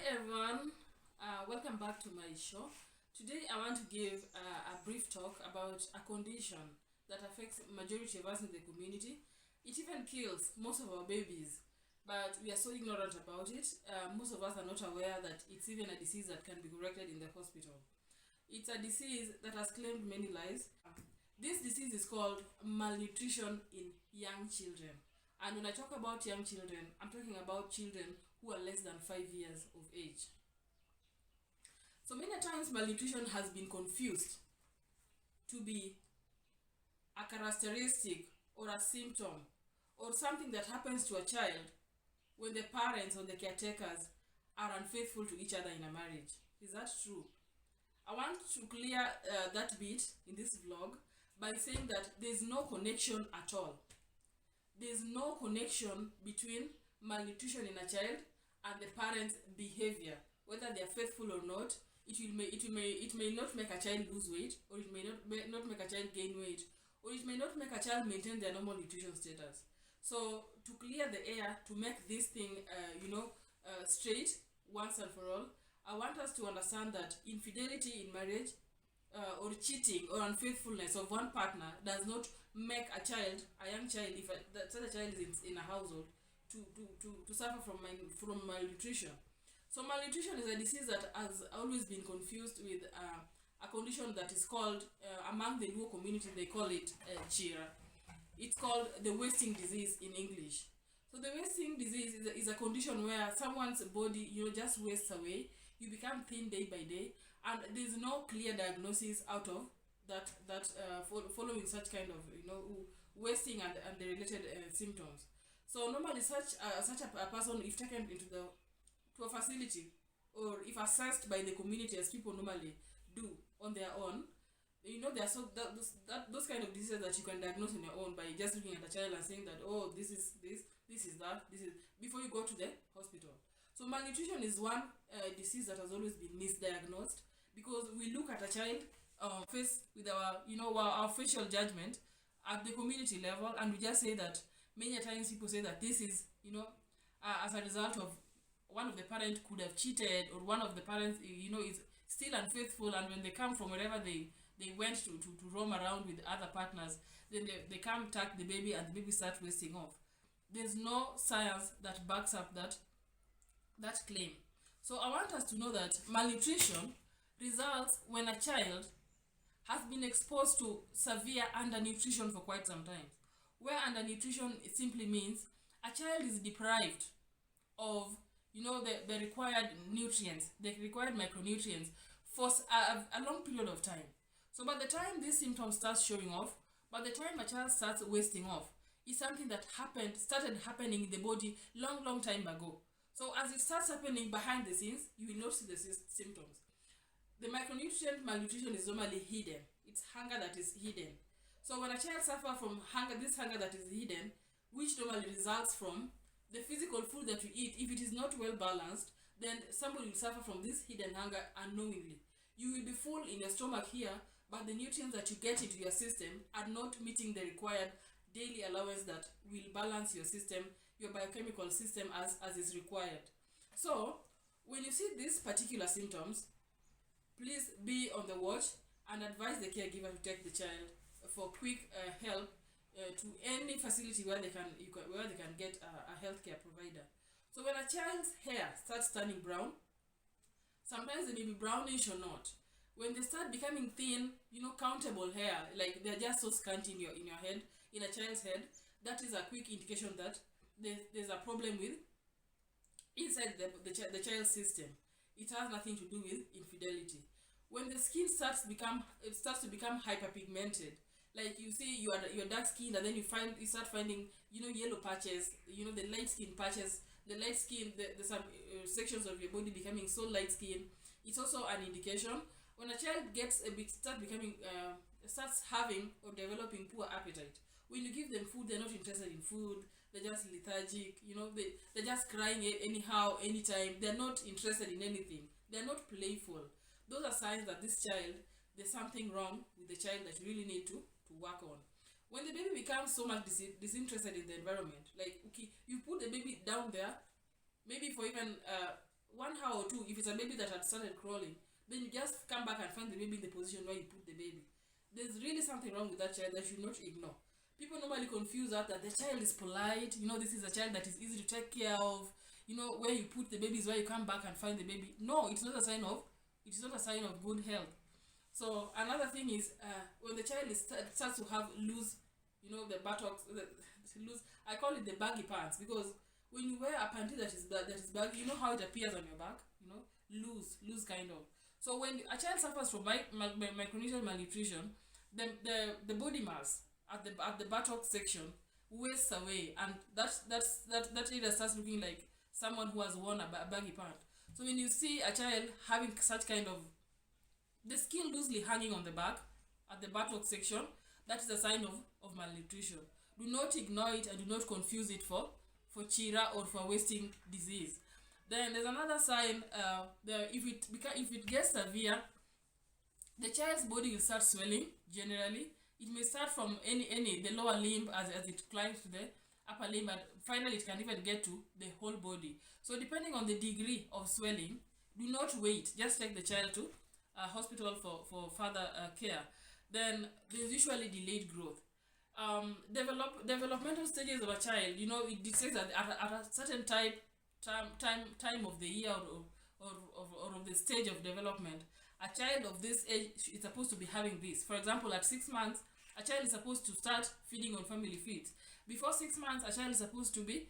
everyone, welcome back to my show. Today I want to give a brief talk about a condition that affects majority of us in the community. It even kills most of our babies, but we are so ignorant about it. Most of us are not aware that it's even a disease that can be corrected in the hospital. It's a disease that has claimed many lives. This disease is called malnutrition in young children. And when I talk about young children, I'm talking about children who are less than 5 years of age. So many times malnutrition has been confused to be a characteristic or a symptom or something that happens to a child when the parents or the caretakers are unfaithful to each other in a marriage. Is that true? I want to clear that bit in this vlog by saying that there's no connection at all. There's no connection between malnutrition in a child and the parent's behavior, whether they are faithful or not. It may not make a child lose weight, or it may not make a child gain weight, or it may not make a child maintain their normal nutrition status. So to clear the air, to make this thing straight once and for all, I want us to understand that infidelity in marriage or cheating or unfaithfulness of one partner does not make a young child, if such a child is in a household, to suffer from malnutrition. So malnutrition is a disease that has always been confused with a condition that is called, among the Luo community, they call it chira. It's called the wasting disease in English. So the wasting disease is a condition where someone's body just wastes away. You become thin day by day, and there's no clear diagnosis out of that following such kind of wasting and the related symptoms. So normally such a person, if taken to a facility, or if assessed by the community, as people normally do on their own, there are those kind of diseases that you can diagnose on your own by just looking at a child and saying that, oh, this is that, before you go to the hospital. So malnutrition is one disease that has always been misdiagnosed, because we look at a child face with our facial judgment at the community level, and we just say that many times people say that this is as a result of one of the parents could have cheated, or one of the parents is still unfaithful, and when they come from wherever they went to roam around with other partners, then they come tuck the baby and the baby starts wasting off. There's no science that backs up that claim. So I want us to know that malnutrition results when a child has been exposed to severe undernutrition for quite some time. Where undernutrition simply means a child is deprived of the required nutrients, the required micronutrients for a long period of time. So by the time these symptoms start showing off, by the time a child starts wasting off, it's something that started happening in the body long time ago. So as it starts happening behind the scenes, you will not see the symptoms. The micronutrient malnutrition is normally hidden. It's hunger that is hidden. So when a child suffers from this hunger that is hidden, which normally results from the physical food that you eat, if it is not well balanced, then somebody will suffer from this hidden hunger unknowingly. You will be full in your stomach here, but the nutrients that you get into your system are not meeting the required daily allowance that will balance your system, your biochemical system as is required. So when you see these particular symptoms, please be on the watch and advise the caregiver to take the child for quick help to any facility where they can get a healthcare provider. So when a child's hair starts turning brown, sometimes they may be brownish or not. When they start becoming thin, countable hair, like they're just so scanty in your head, in a child's head, that is a quick indication that there's a problem with inside the child's system. It has nothing to do with infidelity. When the skin starts to become hyperpigmented, like you see you're dark skinned, and then you start finding yellow patches, the light skin patches, the some sections of your body becoming so light skin. It's also an indication. When a child starts having or developing poor appetite, when you give them food, they're not interested in food. They're just lethargic. They're just crying anyhow, anytime. They're not interested in anything. They're not playful. Those are signs that there's something wrong with the child that you really need to work on. When the baby becomes so much disinterested in the environment, like, okay, you put the baby down there, maybe for even 1 hour or 2, if it's a baby that had started crawling, then you just come back and find the baby in the position where you put the baby. There's really something wrong with that child that you should not ignore. People normally confuse that the child is polite, this is a child that is easy to take care of, where you put the baby is where you come back and find the baby. No, it's not a sign of good health. So another thing is when the child starts to have loose, the buttocks, loose. I call it the baggy pants, because when you wear a panty that is baggy, you know how it appears on your back, loose kind of. So when a child suffers from micronutrient malnutrition, the body mass at the buttock section wastes away, and that area starts looking like someone who has worn a baggy pant. So when you see a child having such kind of the skin loosely hanging on the back at the buttock section, that is a sign of malnutrition. Do not ignore it and do not confuse it for chira or for wasting disease. Then there's another sign. If it gets severe, the child's body will start swelling. Generally, it may start from the lower limb as it climbs to the upper limb, and finally it can even get to the whole body. So depending on the degree of swelling, do not wait. Just take the child to a hospital for further care. Then there's usually delayed growth. Developmental stages of a child, it says that at a certain time of the year or of the stage of development, a child of this age is supposed to be having this. For example, at 6 months, a child is supposed to start feeding on family feeds. Before 6 months, a child is supposed to be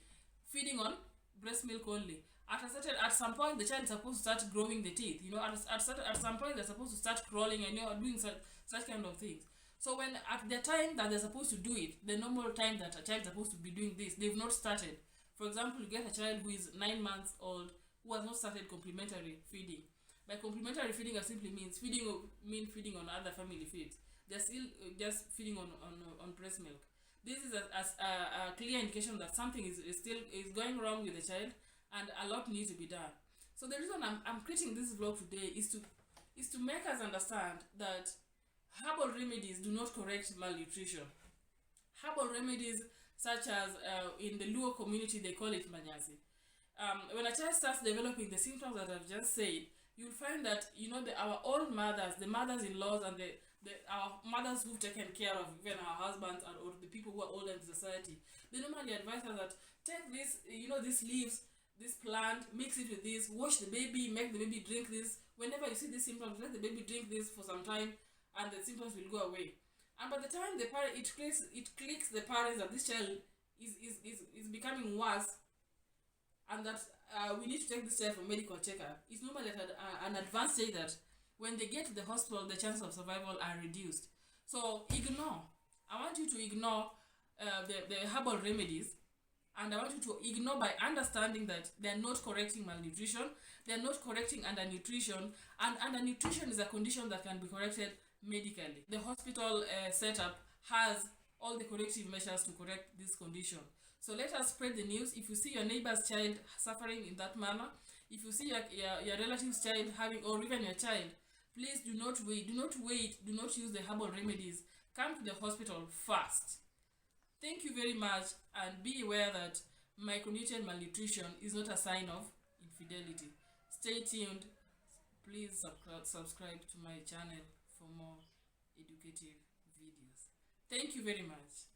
feeding on breast milk only. At some point, the child is supposed to start growing the teeth. At some point, they're supposed to start crawling and doing such kind of things. So when at the time that they're supposed to do it, the normal time that a child is supposed to be doing this, they've not started. For example, you get a child who is 9 months old who has not started complementary feeding. By complementary feeding, it simply means feeding on other family feeds. They're still just feeding on breast milk. This is a clear indication that something is going wrong with the child, and a lot needs to be done. So the reason I'm creating this vlog today is to make us understand that herbal remedies do not correct malnutrition. Herbal remedies such as in the Luo community they call it manyasi. When a child starts developing the symptoms that I've just said, you'll find that our old mothers, the mothers-in-laws, and our mothers who've taken care of even our husbands or the people who are older in society, they normally advise us that take this, these leaves, this plant, mix it with this, wash the baby, make the baby drink this. Whenever you see these symptoms, let the baby drink this for some time, and the symptoms will go away. And by the time the parent it clicks the parents that this child is becoming worse, and that we need to take this child for medical checkup. It's normally at an advanced stage that when they get to the hospital, the chances of survival are reduced. So ignore. I want you to ignore the herbal remedies, and I want you to ignore by understanding that they are not correcting malnutrition, they are not correcting undernutrition, and undernutrition is a condition that can be corrected medically. The hospital setup has all the corrective measures to correct this condition. So let us spread the news. If you see your neighbor's child suffering in that manner, if you see your relative's child having, or even your child, please do not wait. Do not use the herbal remedies. Come to the hospital first. Thank you very much, and be aware that micronutrient malnutrition is not a sign of infidelity. Stay tuned. Please subscribe to my channel for more educative videos. Thank you very much.